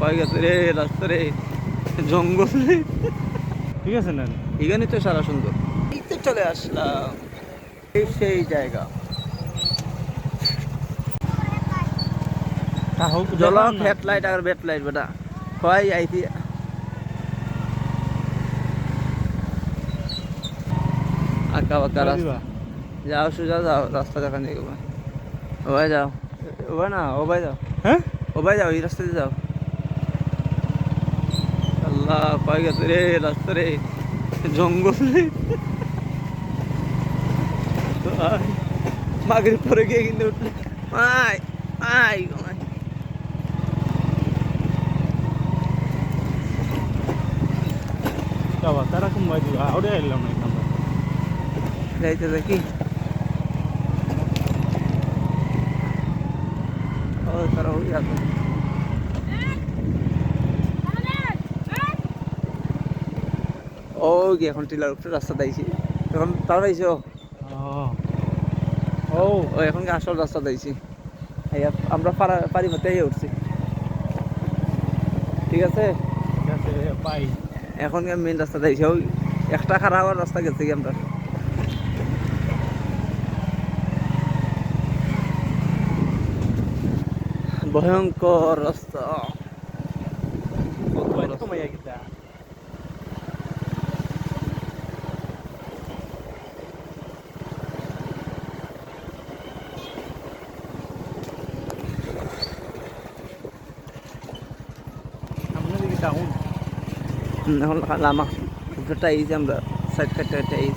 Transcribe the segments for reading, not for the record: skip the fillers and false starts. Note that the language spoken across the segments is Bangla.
পাই গেছে রে রাস্তা রে, জঙ্গল রে। ঠিক আছে না? এখানে তো সারা সুন্দর। এই তো চলে আসলাম, এই সেই জায়গা। জলক হেডলাইট আর বেটলাইট বেটা হয় আইতি। আঁকা বাঁকা রাস্তা, যাও সোজা যাও, রাস্তা দেখা নেই। ও ভাই যাও, ও ভাই না, ও ভাই যাও, হ্যাঁ ও ভাই যাও, এই রাস্তা দিয়ে যাও। আল্লাহ পাই গেছে রে রাস্তা রে, জঙ্গল রে। মাগরিব পরে গিয়ে কিন্তু উঠলে আয় আয় আয়। তারা কমাই দিবা ওরে এলাম না আমরা যাইতে দেখি। ও তারা ওই আছে। ও কি এখন টিলার উপরে রাস্তা দিয়েছি, এখন তারা আইছে। ও ও এখন কি আসল রাস্তা দিয়েছি, আমরা পারি মতো উঠছি। ঠিক আছে পাই এখন মেন রাস্তা দিয়েছি, ওই একটা খারাপ হওয়ার রাস্তা গেছে কি আমরা। ভয়ঙ্কর রাস্তা। কমাইয়া গিতা সামনে দিকে টাউন এখন লামা উপরেটা এই যে আমরা সাইড কাটটা এই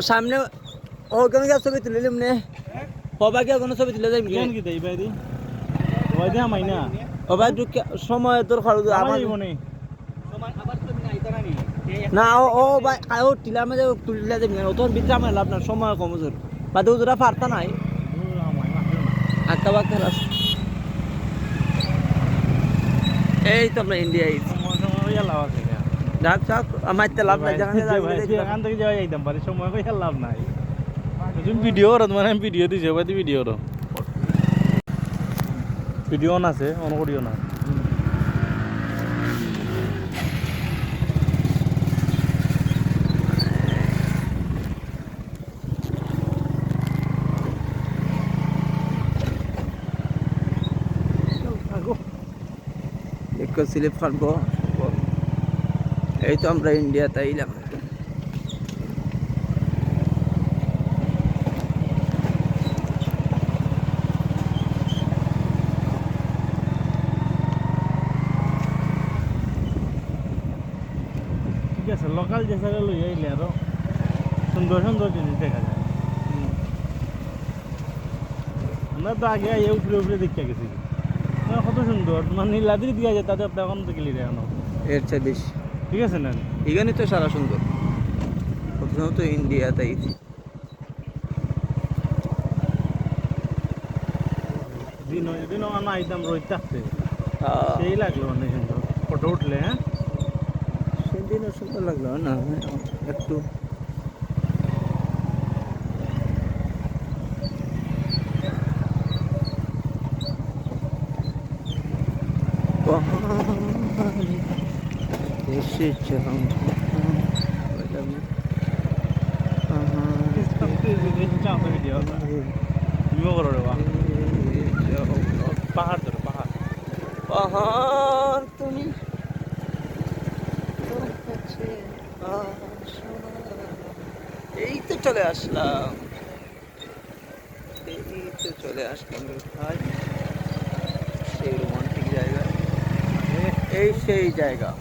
সামনে। ওখানে গিয়ে ছবি তুলে নিলাম নে, হবা গিয়ে কোনো ছবি তুলে যাই কেন কি দেই বাইদি ওই দে আমাই না ও ভাই সময় তোর খরচ আমার মনে না। ও ভাই ও টিলার মাঝে তুলে যাবি না, তোর ভিতরে আমার লাভ না, সময় কম জোর বা দুজোড়া পারতা নাই। আঁকা বাঁকা রাস্তা। এই তো আমরা ইন্ডিয়া ডাক চাক মারতে লাভ নাই, এখান থেকে যাওয়া যাইতাম পারি, সময় কই লাভ নাই। তুমি ভিডিও মানে ভিডিও দিছে ভাই, ভিডিও অন আছে, অন করিও না। একটু স্লিপ কাটবো। এই তো আমরা ইন্ডিয়াতে আইলাম। ঠিক আছে, লোকাল যে জায়গা লই আইলে আরো সুন্দর সুন্দর জিনিস দেখা যায়। আমরা তো আগে আইয়ে উপরে উপরে দেখতে গেছি, কত সুন্দর মানে নীলাদ্রি দিয়া যায়, তাদের আপনি এখন তো গেলি রে এখনো এর চেয়ে বেশি। ঠিক আছে না? এখানে তো সারা সুন্দর, প্রথমত ইন্ডিয়াতে আইছি। দিন না আইতাম রোদ থাকতে, সেই লাগলো অনেক সুন্দর ফটো উঠলে। হ্যাঁ সেদিনও সুন্দর লাগলো না একটু। পাহাড় ধরো পাহাড় পাহাড় তুমি এই তো চলে আসলাম, এই তো চলে আসলাম ভাই সেই রোমান্টিক জায়গা, এই সেই জায়গা।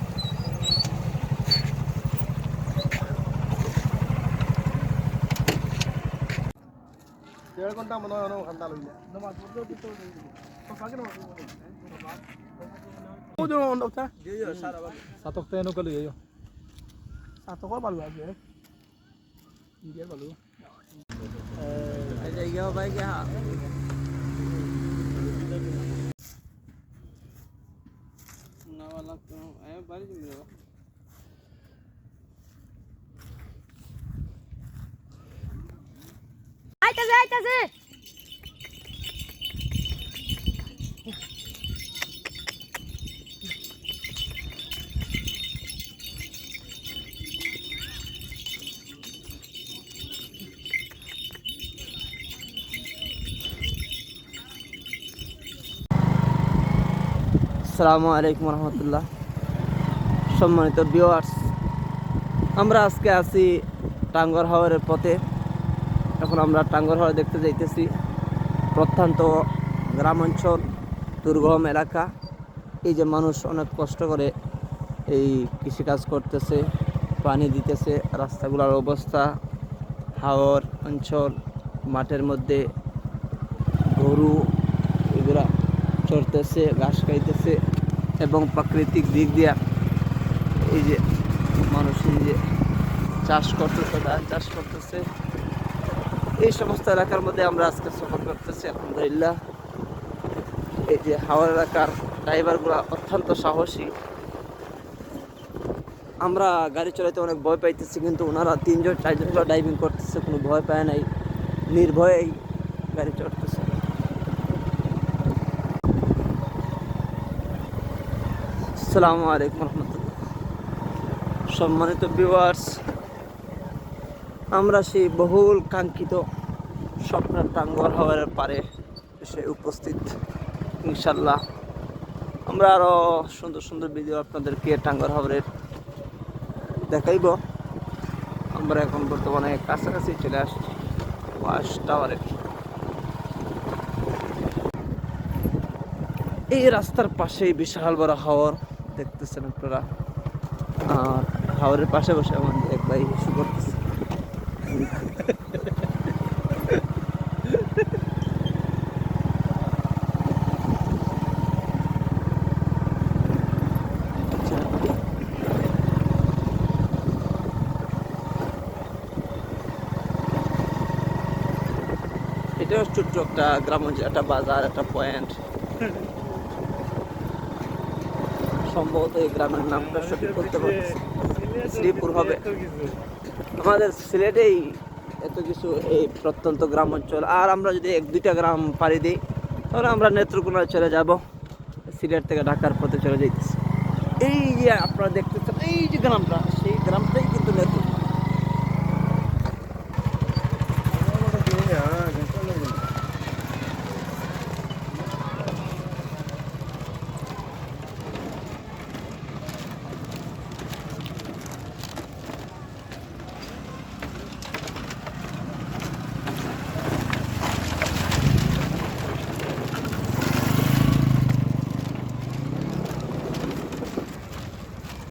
সাতক তো এনো কলি যাইও সাতকর ভালো আছে ইন্ডিয়ার ভালো জায়গা ভাই গা। আইতাছে আইতাছে আসসালামু আলাইকুম রহমতুল্লাহ। সম্মানিত ভিউয়ার্স, আমরা আজকে আছি টাঙ্গর হাওরের পথে। এখন আমরা টাঙ্গর হাওর দেখতে যাইতেছি। প্রত্যন্ত গ্রামাঞ্চল, দুর্গম এলাকা। এই যে মানুষ অনেক কষ্ট করে এই কৃষিকাজ করতেছে, পানি দিতেছে। রাস্তাগুলোর অবস্থা, হাওর অঞ্চল, মাঠের মধ্যে গরু এগুলা চড়তেছে, ঘাস খাইতেছে এবং প্রাকৃতিক দিক দিয়া এই যে মানুষ নিজে চাষ করতেছে, ধান চাষ করতেছে। এই সমস্ত এলাকার মধ্যে আমরা আজকে সফর করতেছি আলহামদুলিল্লাহ। এই যে হাওর এলাকার ড্রাইভারগুলো অত্যন্ত সাহসী। আমরা গাড়ি চালাতে অনেক ভয় পাইতেছি, কিন্তু ওনারা 3জন 4জন ড্রাইভিং করতেছে, কোনো ভয় পায় নাই, নির্ভয়েই গাড়ি চড়তেছে। আসসালামু আলাইকুম রহমতুল্লাহ। সম্মানিত ভিউয়ার্স, আমরা সেই বহুল কাঙ্ক্ষিত স্বপ্নের টাঙ্গর হাওরের পারে এসে উপস্থিত। ইনশাল্লাহ আমরা আরও সুন্দর সুন্দর ভিডিও আপনাদেরকে টাঙ্গর হাওরের দেখাইব। আমরা এখন বর্তমানে কাছাকাছি চলে আসছি ওয়াশ টাওয়ারের। এই রাস্তার পাশেই বিশাল বড় হাওর দেখতেছেন আপনারা। আর হাওরের পাশে বসে আমাদের এক ভাই ইস্যু করতেছে। এটাও ছোট্ট একটা গ্রাম অঞ্চল, একটা বাজার, একটা পয়েন্ট। সম্ভবত এই গ্রামের নামটা সঠিক করতে পারছি, শ্রীপুর হবে। আমাদের সিলেটেই এত কিছু এই প্রত্যন্ত গ্রাম অঞ্চল। আর আমরা যদি 1-2টা গ্রাম পাড়ি দিই তাহলে আমরা নেত্রকোনায় চলে যাব। সিলেট থেকে ঢাকার পথে চলে যাইতেছি। এই যে আপনারা দেখতেছেন এই যে গ্রামটা,